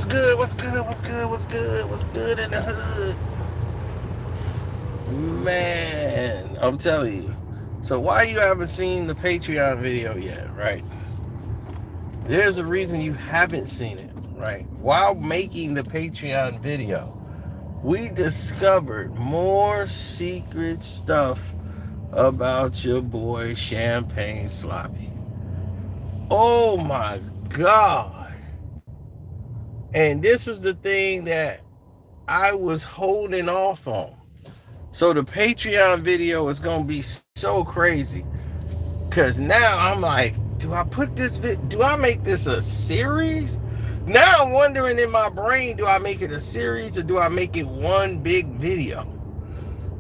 What's good? What's good? What's good? What's good? What's good in the hood? Man, I'm telling you. So why you haven't seen the Patreon video yet, right? There's a reason you haven't seen it, right? While making the Patreon video, we discovered more secret stuff about your boy Champagne Sloppy. Oh my God. And this was the thing that I was holding off on. So the Patreon video is gonna be so crazy, cause now I'm like, do I put this do I make this a series? Now I'm wondering in my brain, do I make it a series or do I make it one big video?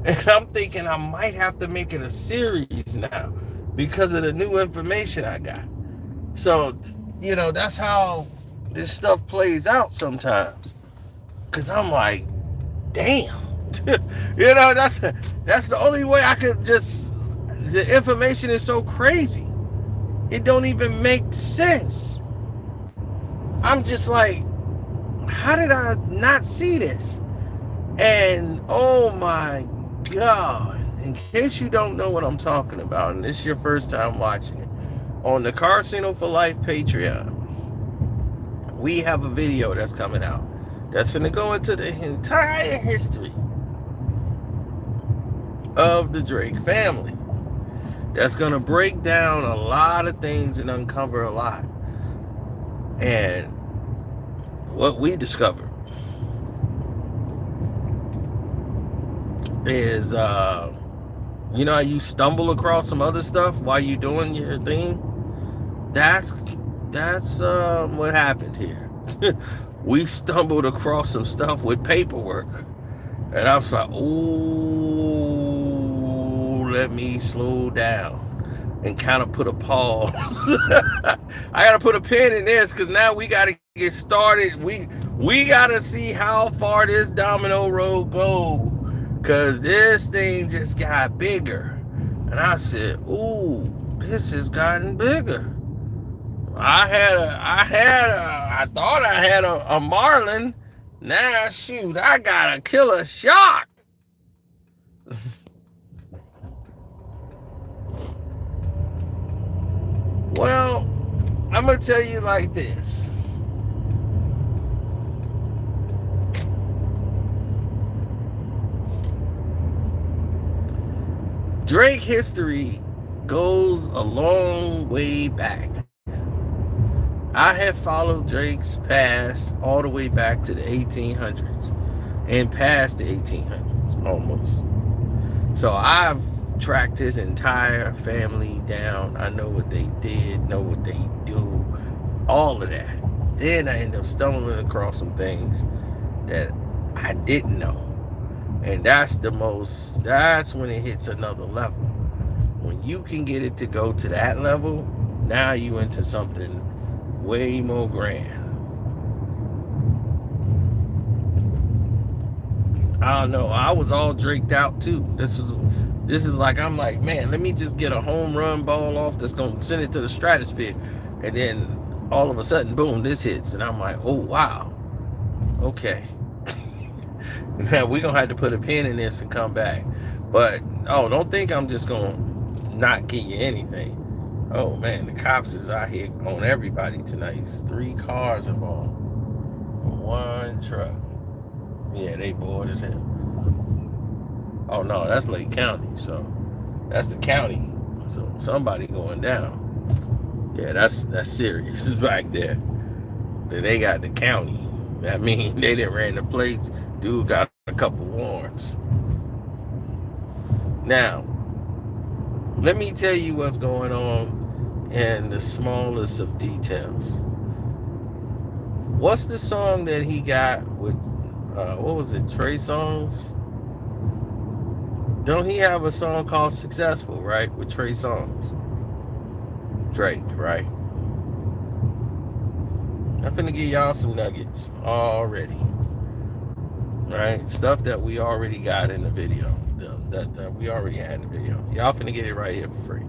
And I'm thinking I might have to make it a series now because of the new information I got. So, that's how this stuff plays out sometimes. Cause I'm like, damn. That's the only way I could just. The information is so crazy. It don't even make sense. I'm just like, how did I not see this? And oh my God. In case you don't know what I'm talking about, and this is your first time watching it, on the Karceno for Life Patreon, we have a video that's coming out that's going to go into the entire history of the Drake family. That's going to break down a lot of things and uncover a lot. And what we discovered is, how you stumble across some other stuff while you're doing your thing? That's what happened here. We stumbled across some stuff with paperwork. And I was like, ooh, let me slow down and kind of put a pause. I got to put a pin in this because now we got to get started. We got to see how far this domino road goes because this thing just got bigger. And I said, ooh, this has gotten bigger. I thought I had a marlin. Now, shoot, I got a killer shark. Well, I'm going to tell you like this. Drake history goes a long way back. I have followed Drake's past all the way back to the 1800s and past the 1800s almost. So I've tracked his entire family down. I know what they did, know what they do, all of that. Then I end up stumbling across some things that I didn't know. And that's when it hits another level. When you can get it to go to that level, now you into something way more grand. I don't know. I was all draked out too. This is like, I'm like, man, let me just get a home run ball off that's gonna send it to the stratosphere, and then all of a sudden, boom, this hits, and I'm like, oh wow, okay. Now we're gonna have to put a pin in this and come back. But don't think I'm just gonna not get you anything. Oh man, the cops is out here on everybody tonight. It's 3 cars involved for 1 truck. Yeah, they bored as hell. Oh no, that's Lake County, so that's the county. So somebody going down. Yeah, that's serious back there. Then they got the county. That means they didn't ran the plates. Dude got a couple warrants. Now, let me tell you what's going on in the smallest of details. What's the song that he got with, what was it, Trey Songz? Don't he have a song called Successful, right? With Trey Songz? Drake, right? I'm finna give y'all some nuggets already. Right? Stuff that we already got in the video. That we already had in the video. Y'all finna get it right here for free.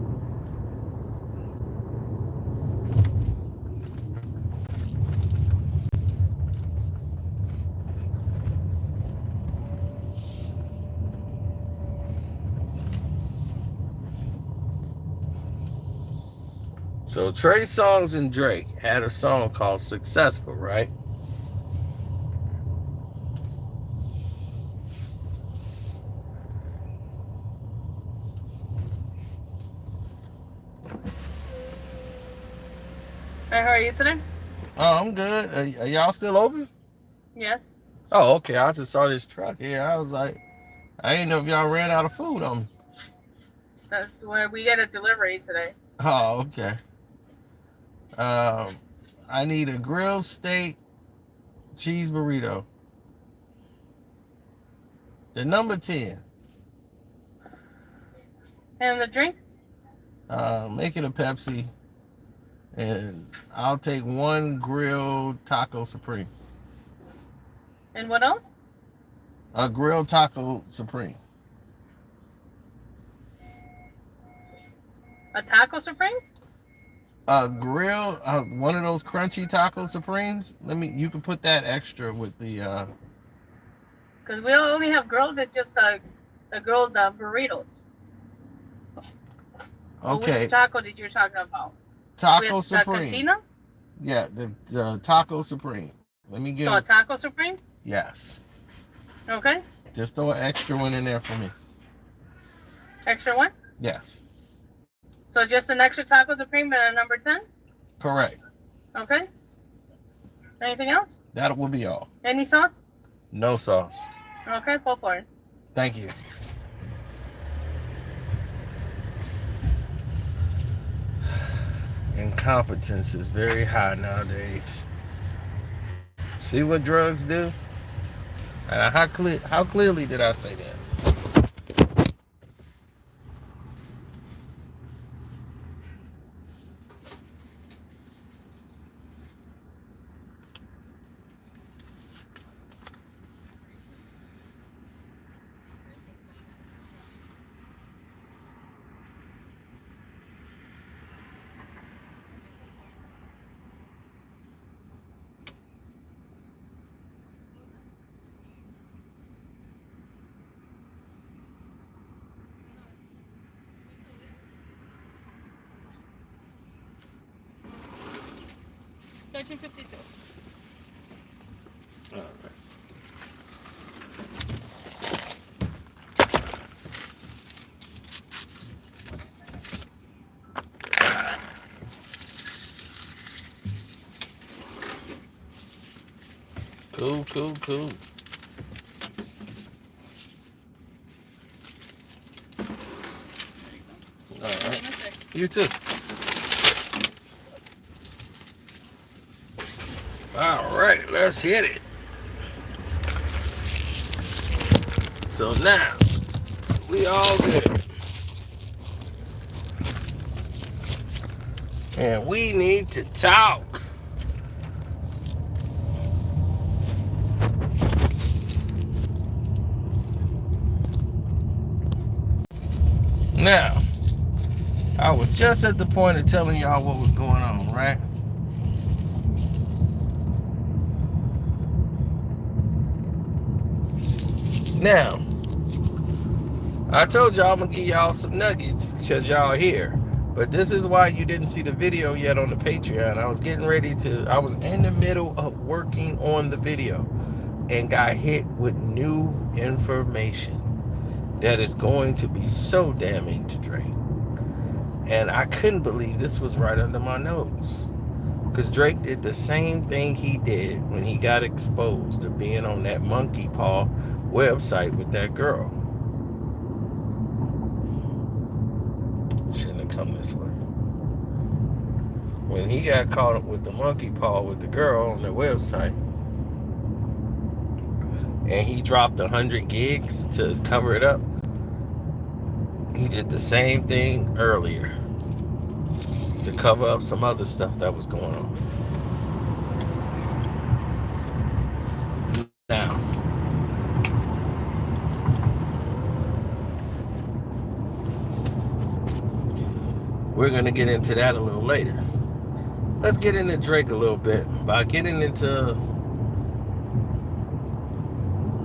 So Trey Songz and Drake had a song called Successful, right? Hey, how are you today? Oh, I'm good. Are y'all still open? Yes. Oh, okay. I just saw this truck here. I was like, I didn't know if y'all ran out of food on me. That's where we get a delivery today. Oh, okay. Um, I need a grilled steak cheese burrito. The number 10. And the drink? Make it a Pepsi, and I'll take one grilled taco supreme. And what else? A grilled taco supreme. A taco supreme? A grill, one of those crunchy taco supremes. You can put that extra with the. Because we only have grilled. It's just the grilled burritos. Well, Okay. which taco did you talking about? Taco With supreme. cantina? Yeah, the taco supreme. Let me get. So a taco supreme? Yes. Okay. Just throw an extra one in there for me. Extra one? Yes. So just an extra taco supreme and a number 10? Correct. Okay. Anything else? That will be all. Any sauce? No sauce. Okay, pull for it. Thank you. Incompetence is very high nowadays. See what drugs do? How clearly did I say that? $13.52. All right. Cool. All right. You too. All right, let's hit it. So now, we all good. And we need to talk. Now, I was just at the point of telling y'all what was going on, right? Now, I told y'all I'm gonna give y'all some nuggets because y'all here. But this is why you didn't see the video yet on the Patreon. I was in the middle of working on the video and got hit with new information that is going to be so damning to Drake. And I couldn't believe this was right under my nose. Because Drake did the same thing he did when he got exposed to being on that monkey paw website with that girl. Shouldn't have come this way. When he got caught up with the monkey paw with the girl on the website, and he dropped 100 gigs to cover it up, he did the same thing earlier to cover up some other stuff that was going on. Now, we're going to get into that a little later. Let's get into Drake a little bit by getting into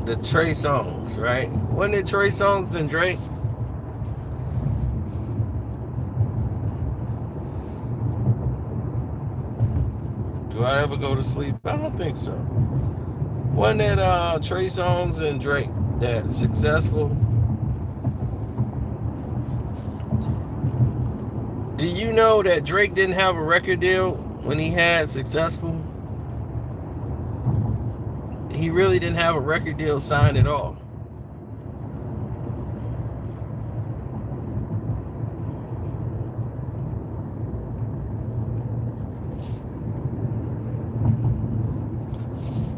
the Trey Songz, right? Wasn't it Trey Songz and Drake? ever go to sleep? I don't think so. Wasn't that Trey Songz and Drake that successful? Do you know that Drake didn't have a record deal when he had Successful? He really didn't have a record deal signed at all.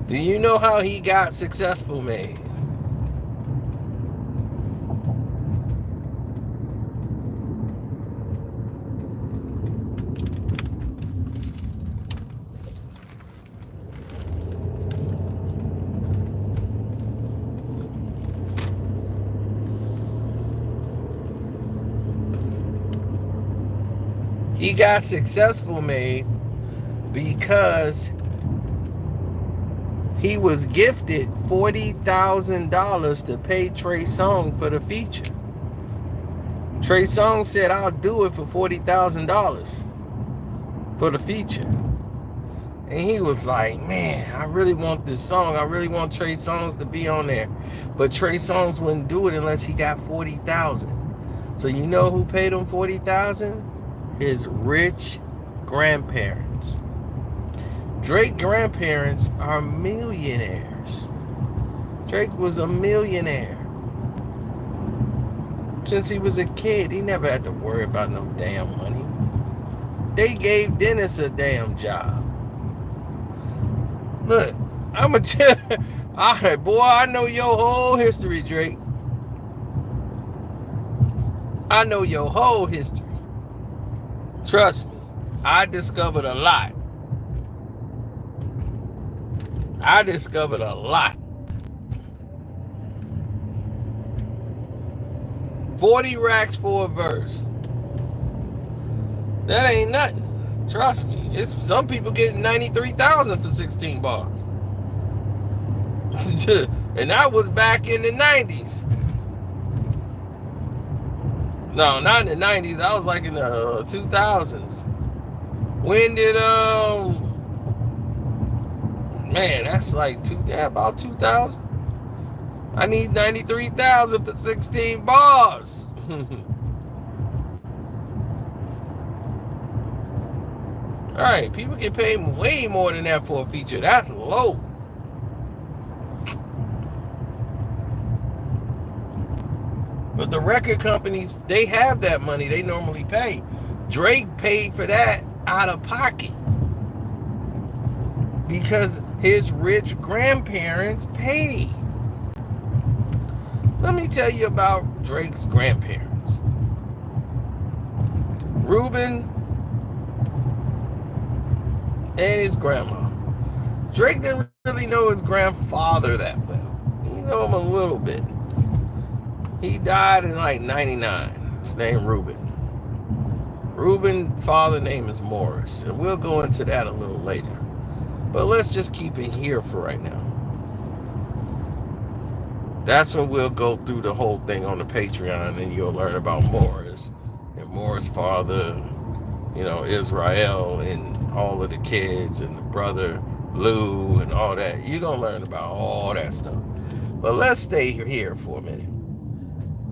Do you know how he got Successful made? He got Successful made because he was gifted $40,000 to pay Trey Songz for the feature. Trey Songz said, I'll do it for $40,000 for the feature. And he was like, man, I really want this song. I really want Trey Songz to be on there. But Trey Songz wouldn't do it unless he got $40,000. So you know who paid him $40,000? His rich grandparents. Drake's grandparents are millionaires. Drake was a millionaire. Since he was a kid, he never had to worry about no damn money. They gave Dennis a damn job. Look, I'ma tell you, alright, boy, I know your whole history, Drake. I know your whole history. Trust me, I discovered a lot. I discovered a lot. 40 racks for a verse. That ain't nothing. Trust me. It's some people getting 93,000 for 16 bars. And that was back in the 90s. No, not in the 90s. That was like in the 2000s. When did man, that's like about 2000. I need 93,000 for 16 bars. Alright, people get paid way more than that for a feature. That's low. But the record companies, they have that money. They normally pay. Drake paid for that out of pocket because his rich grandparents paid. Let me tell you about Drake's grandparents. Ruben and his grandma. Drake didn't really know his grandfather that well. You know him a little bit. He died in like 99. His name Ruben. Ruben's father's name is Morris. And we'll go into that a little later. But let's just keep it here for right now. That's when we'll go through the whole thing on the Patreon and you'll learn about Morris. And Morris' father, you know, Israel and all of the kids and the brother Lou and all that. You're going to learn about all that stuff. But let's stay here for a minute.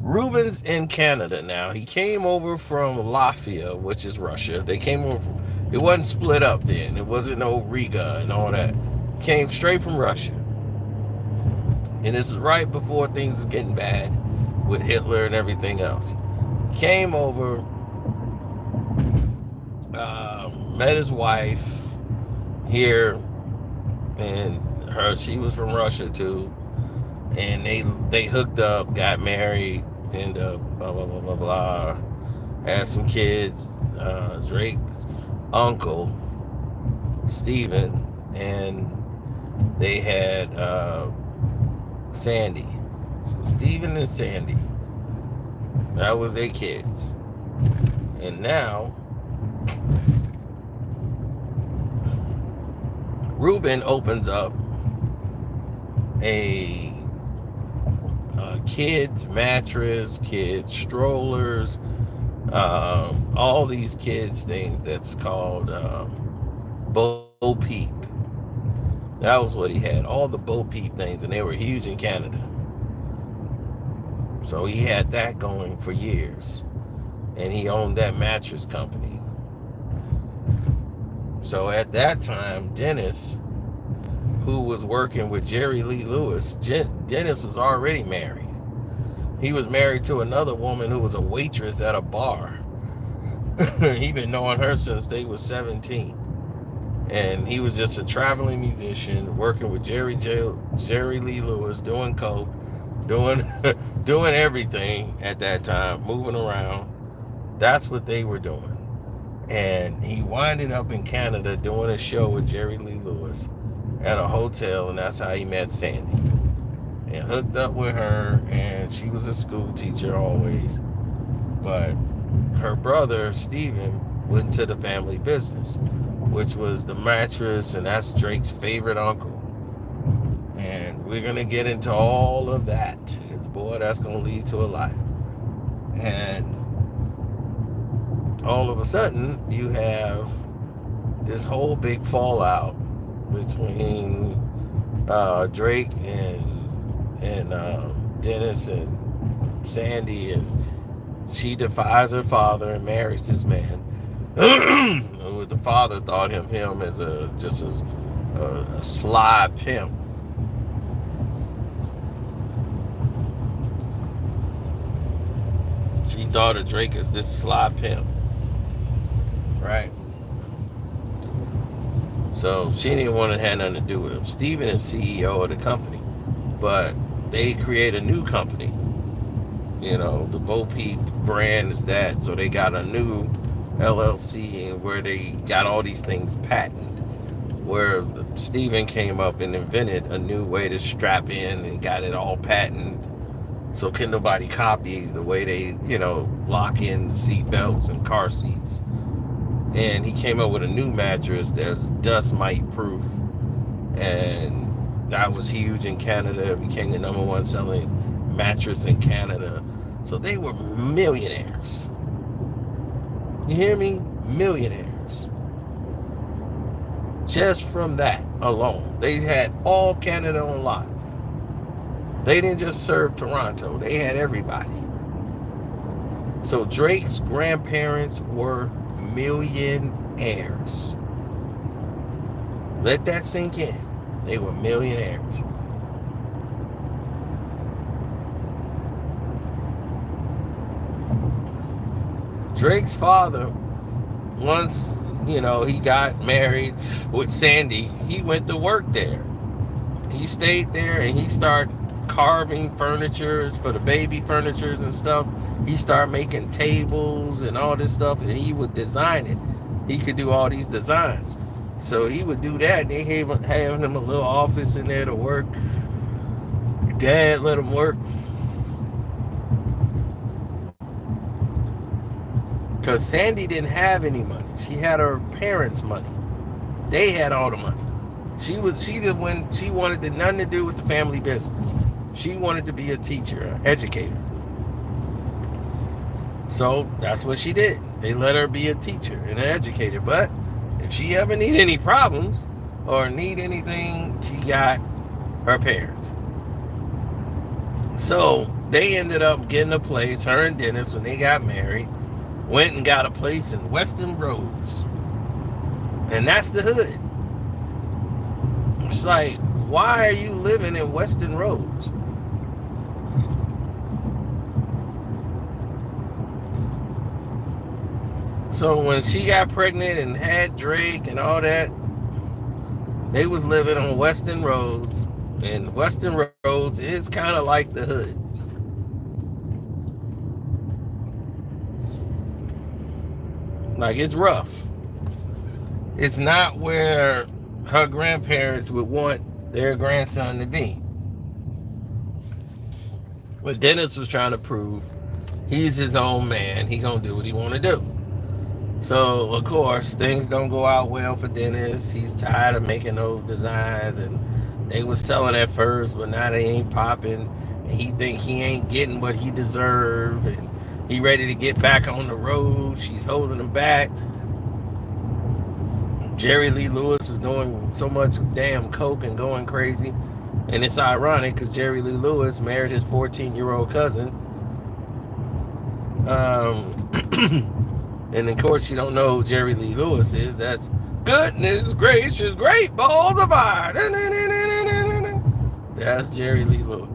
Ruben's in Canada now. He came over from Latvia, which is Russia. They came over from, it wasn't split up then. It wasn't no Riga and all that. Came straight from Russia. And this is right before things was getting bad with Hitler and everything else. Came over, met his wife here, and she was from Russia too. And they hooked up, got married, and blah blah blah blah blah. Had some kids. Drake's uncle, Steven, and they had Sandy. So Steven and Sandy. That was their kids. And now Ruben opens up a kids mattress, kids strollers, all these kids things that's called Bo Peep. That was what he had. All the Bo Peep things, and they were huge in Canada. So he had that going for years. And he owned that mattress company. So at that time, Dennis, who was working with Jerry Lee Lewis, Dennis was already married. He was married to another woman who was a waitress at a bar. He'd been knowing her since they was 17. And he was just a traveling musician working with Jerry Lee Lewis, doing coke, doing doing everything at that time, moving around. That's what they were doing. And he winded up in Canada doing a show with Jerry Lee Lewis at a hotel, and that's how he met Sandy. And hooked up with her, and she was a school teacher always. But her brother, Steven, went to the family business, which was the mattress, and that's Drake's favorite uncle. And we're going to get into all of that, because boy, that's going to lead to a lot. And all of a sudden, you have this whole big fallout between Drake and Dennis and Sandy, as she defies her father and marries this man. The father thought of him as just a sly pimp. She thought of Drake as this sly pimp, right? So she didn't want to have nothing to do with him. Steven is CEO of the company, but they create a new company. You know, the Bo Peep brand is that, so they got a new LLC, and where they got all these things patented, where Steven came up and invented a new way to strap in and got it all patented, so can nobody copy the way they, lock in seat belts and car seats. And he came up with a new mattress that's dust mite proof, and that was huge in Canada. It became the #1 selling mattress in Canada. So they were millionaires. You hear me? Millionaires. Just from that alone. They had all Canada on lock. They didn't just serve Toronto. They had everybody. So Drake's grandparents were millionaires. Let that sink in. They were millionaires. Drake's father, once, he got married with Sandy, he went to work there. He stayed there and he started carving furnitures for the baby furnitures and stuff. He started making tables and all this stuff, and he would design it. He could do all these designs. So he would do that. They have him a little office in there to work. Dad let him work. Because Sandy didn't have any money. She had her parents' money. They had all the money. She wanted nothing to do with the family business. She wanted to be a teacher, an educator. So that's what she did. They let her be a teacher and an educator. But if she ever need any problems or need anything, she got her parents. So they ended up getting a place, her and Dennis, when they got married, went and got a place in Weston Roads. And that's the hood. It's like, why are you living in Weston Roads? So when she got pregnant and had Drake and all that, they was living on Weston Roads. And Weston Roads is kind of like the hood. Like, it's rough. It's not where her grandparents would want their grandson to be. But Dennis was trying to prove he's his own man. He gonna do what he want to do. So, of course, things don't go out well for Dennis. He's tired of making those designs, and they was selling at first, but now they ain't popping. And he think he ain't getting what he deserve, and he ready to get back on the road. She's holding him back. Jerry Lee Lewis was doing so much damn coke and going crazy. And it's ironic because Jerry Lee Lewis married his 14-year-old cousin. And of course, you don't know who Jerry Lee Lewis is. That's goodness gracious, great balls of fire. That's Jerry Lee Lewis.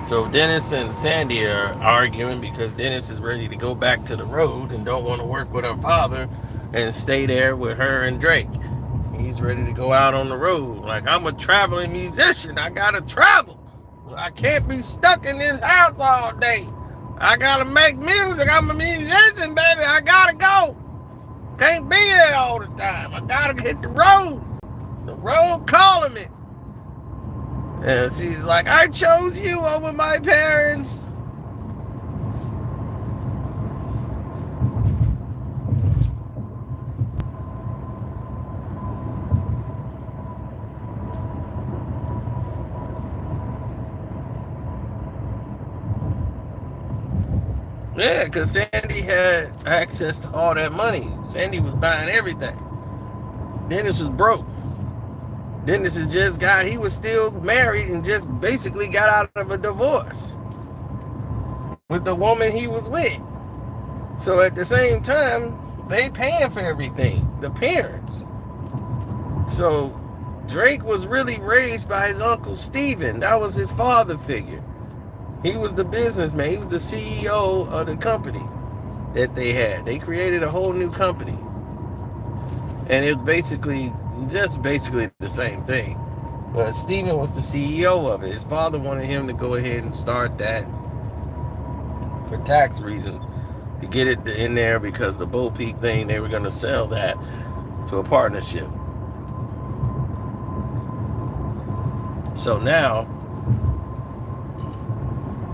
So Dennis and Sandy are arguing because Dennis is ready to go back to the road and don't want to work with her father and stay there with her and Drake. He's ready to go out on the road. Like, I'm a traveling musician. I gotta travel. I can't be stuck in this house all day. I gotta make music. I'm a musician, baby. I gotta go. Can't be there all the time. I gotta hit the road. The road calling me. And she's like, I chose you over my parents. Yeah, because Sandy had access to all that money. Sandy was buying everything. Dennis was broke. Dennis is just he was still married and just basically got out of a divorce with the woman he was with. So at the same time, they paying for everything, the parents. So Drake was really raised by his uncle Steven. That was his father figure. He was the businessman. He was the CEO of the company that they had. They created a whole new company. And it was basically the same thing. But Steven was the CEO of it. His father wanted him to go ahead and start that for tax reasons, to get it in there, because the Bo Peep thing, they were going to sell that to a partnership. So now,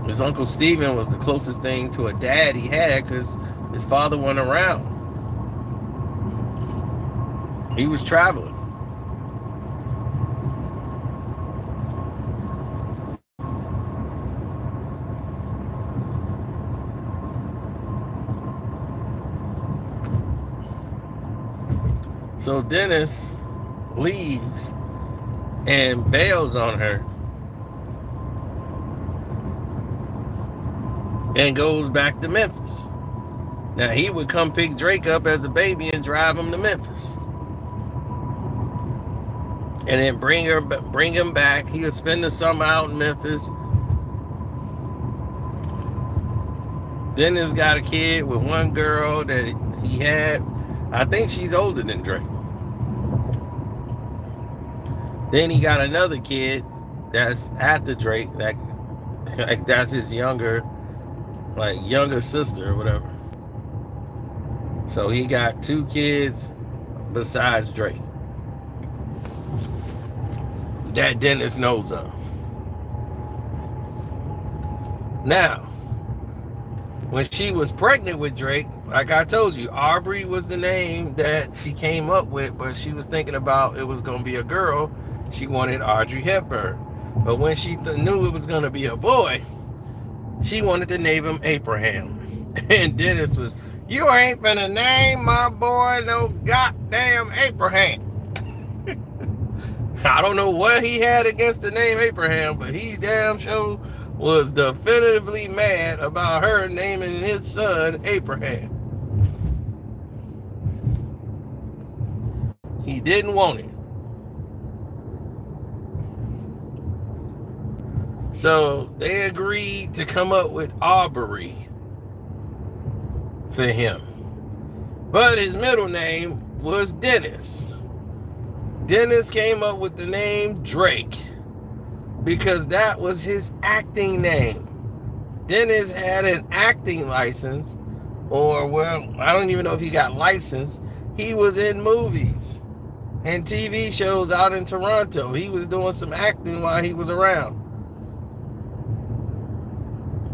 his Uncle Steven was the closest thing to a dad he had, because his father wasn't around. He was traveling. So Dennis leaves and bails on her and goes back to Memphis. Now, he would come pick Drake up as a baby and drive him to Memphis. And then bring him back. He would spend the summer out in Memphis. Dennis got a kid with one girl that he had. I think she's older than Drake. Then he got another kid that's after Drake, that's his younger sister or whatever. So he got 2 kids besides Drake that Dennis knows of. Now, when she was pregnant with Drake, like I told you, Aubrey was the name that she came up with, but she was thinking about it was going to be a girl. She wanted Audrey Hepburn. But when she knew it was going to be a boy, she wanted to name him Abraham. And Dennis was, you ain't finna name my boy no goddamn Abraham. I don't know what he had against the name Abraham, but he damn sure was definitively mad about her naming his son Abraham. He didn't want it. So they agreed to come up with Aubrey for him. But his middle name was Dennis. Dennis came up with the name Drake because that was his acting name. Dennis had an acting license, or, well, I don't even know if he got licensed. He was in movies and TV shows out in Toronto. He was doing some acting while he was around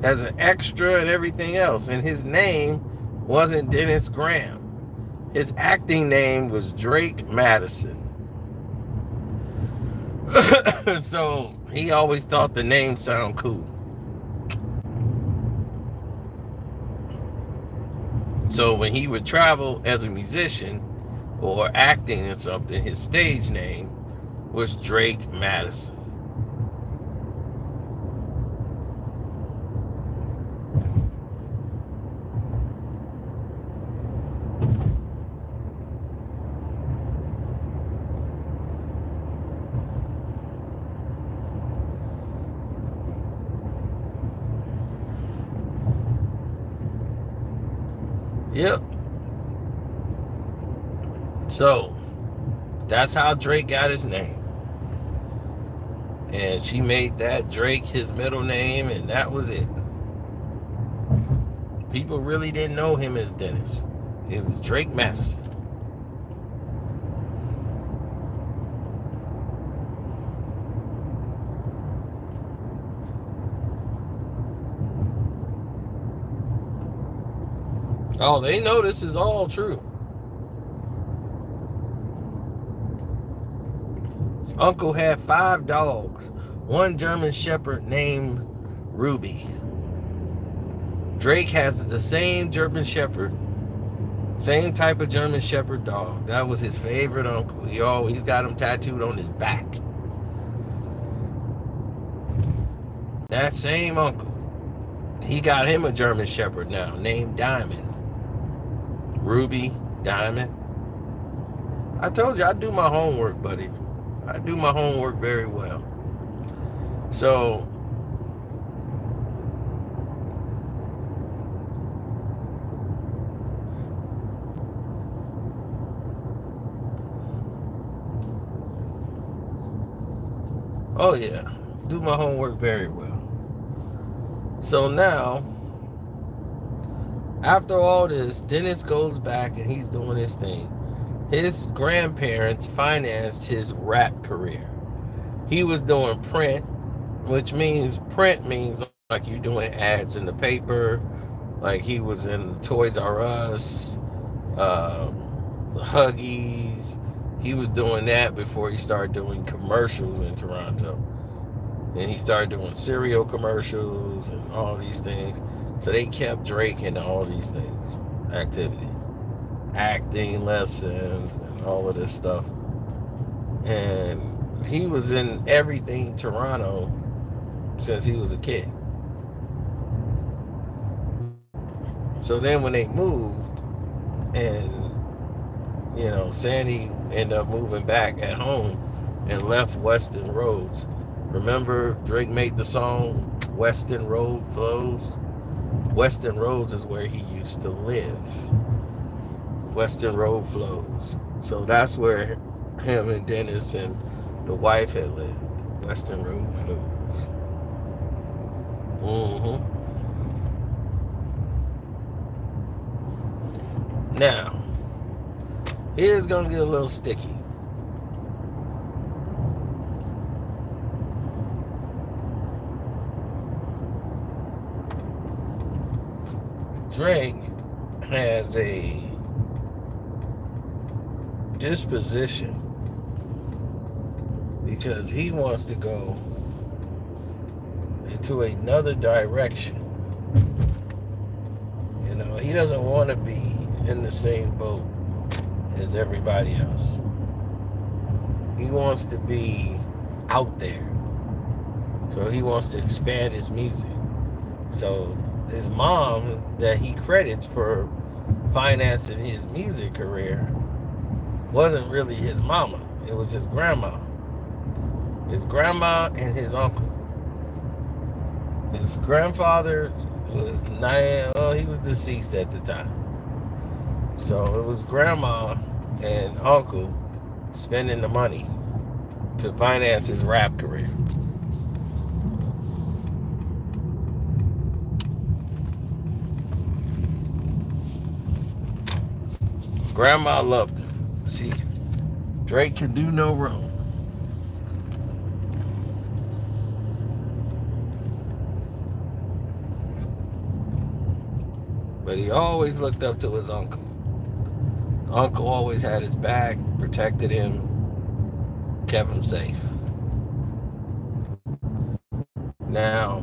as an extra and everything else. And his name wasn't Dennis Graham. His acting name was Drake Madison. So he always thought the name sounded cool. So when he would travel as a musician or acting in something, his stage name was Drake Madison. Yep. So that's how Drake got his name. And she made that Drake his middle name, and that was it. People really didn't know him as Dennis. It was Drake Madison. Oh, they know this is all true. His uncle had 5 dogs. One German Shepherd named Ruby. Drake has the same German Shepherd, same type of German Shepherd dog. That was his favorite uncle. He's got him tattooed on his back. That same uncle, he got him a German Shepherd now named Diamond. Ruby, Diamond. I told you I do my homework, buddy. I do my homework very well. So oh yeah, do my homework very well. So now, after all this, Dennis goes back and he's doing his thing. His grandparents financed his rap career. He was doing print, which means like you're doing ads in the paper. Like he was in Toys R Us, Huggies. He was doing that before he started doing commercials in Toronto. And he started doing cereal commercials and all these things. So they kept Drake in all these things, activities, acting lessons and all of this stuff. And he was in everything Toronto since he was a kid. So then when they moved and, Sandy ended up moving back at home and left Weston Roads. Remember Drake made the song Weston Road Flows? Weston Roads is where he used to live. Weston Road Flows. So that's where him and Dennis and the wife had lived. Weston Road Flows. Now, here's gonna get a little sticky. Drake has a disposition because he wants to go into another direction. He doesn't want to be in the same boat as everybody else. He wants to be out there. So he wants to expand his music. So his mom, that he credits for financing his music career, wasn't really his mama. It was his grandma. His grandma and his uncle. His grandfather was he was deceased at the time. So it was grandma and uncle spending the money to finance his rap career. Grandma loved him. Drake can do no wrong. But he always looked up to his uncle. Uncle always had his back, protected him, kept him safe. Now,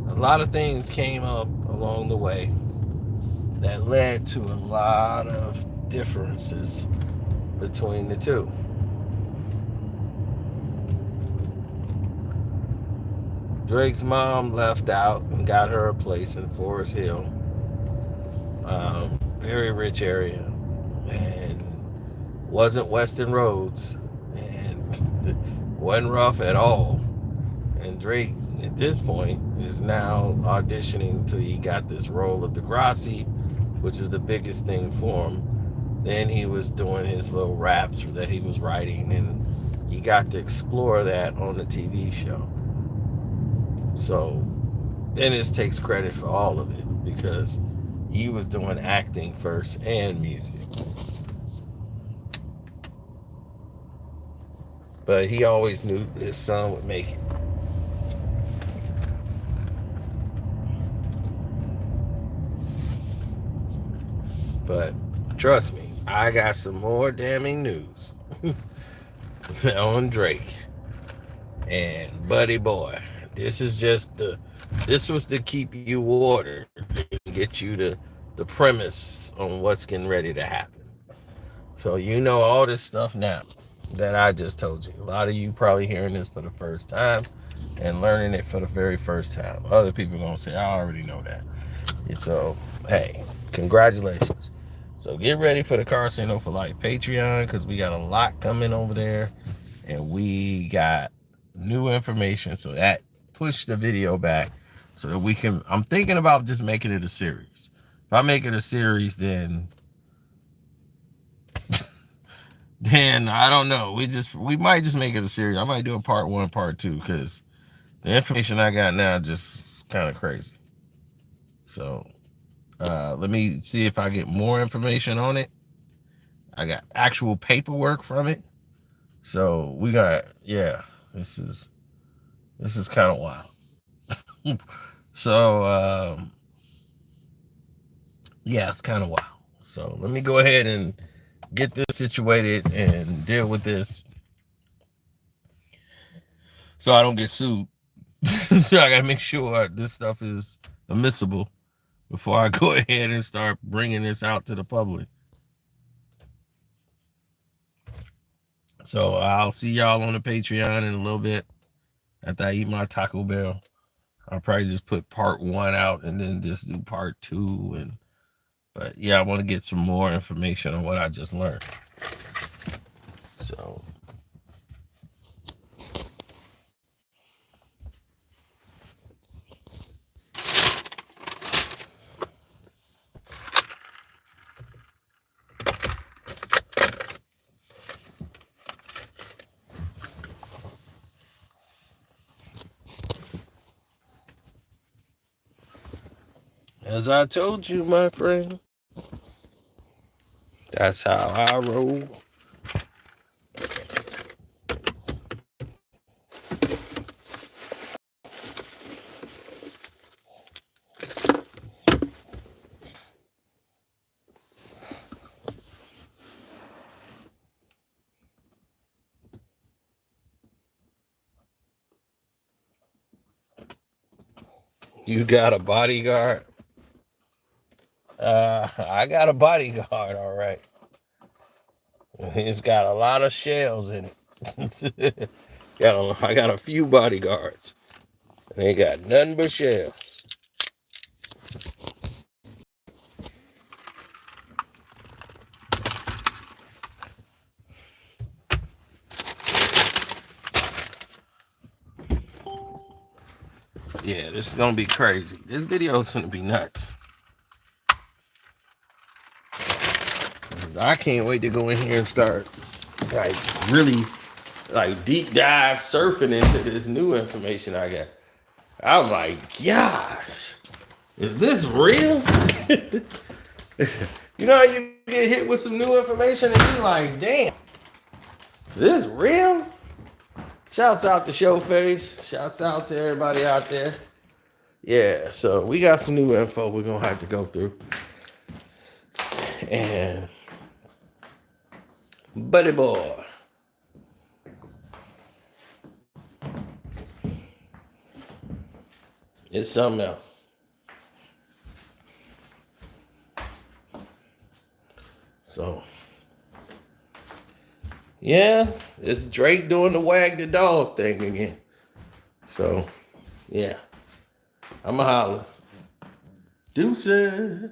a lot of things came up along the way that led to a lot of differences between the two. Drake's mom left out and got her a place in Forest Hill, very rich area, and wasn't Weston Roads, and wasn't rough at all. And Drake, at this point, is now auditioning till he got this role of Degrassi, which is the biggest thing for him. Then he was doing his little raps that he was writing, and he got to explore that on the TV show. So Dennis takes credit for all of it because he was doing acting first and music. But he always knew his son would make it. But trust me, I got some more damning news on Drake and Buddy Boy. This was to keep you watered and get you the premise on what's getting ready to happen. So you know all this stuff now that I just told you. A lot of you probably hearing this for the first time and learning it for the very first time. Other people are gonna say, I already know that. So hey, congratulations. So get ready for the Karceno for Life Patreon, because we got a lot coming over there, and we got new information. So that push the video back so that we can, I'm thinking about just making it a series. If I make it a series, then I don't know. We might just make it a series. I might do a part 1, part 2, because the information I got now just kind of crazy. So let me see if I get more information on it. I got actual paperwork from it. So we got, yeah, this is kind of wild. So yeah, it's kind of wild. So let me go ahead and get this situated and deal with this so I don't get sued. So I gotta make sure this stuff is admissible before I go ahead and start bringing this out to the public. So I'll see y'all on the Patreon in a little bit after I eat my Taco Bell. I'll probably just put part 1 out and then just do part 2. But yeah, I want to get some more information on what I just learned. So as I told you, my friend, that's how I roll. You got a bodyguard? I got a bodyguard, all right. It's got a lot of shells in it. I got a few bodyguards. They got nothing but shells. Yeah, this is gonna be crazy. This video is gonna be nuts. I can't wait to go in here and start really deep dive surfing into this new information I got. I'm like, gosh, is this real? You know how you get hit with some new information and you're like, damn, is this real? Shouts out to Showface. Shouts out to everybody out there. yeah, so we got some new info we're gonna have to go through. And buddy boy. It's something else. So yeah, it's Drake doing the wag the dog thing again. So yeah, I'ma holler. Deuces.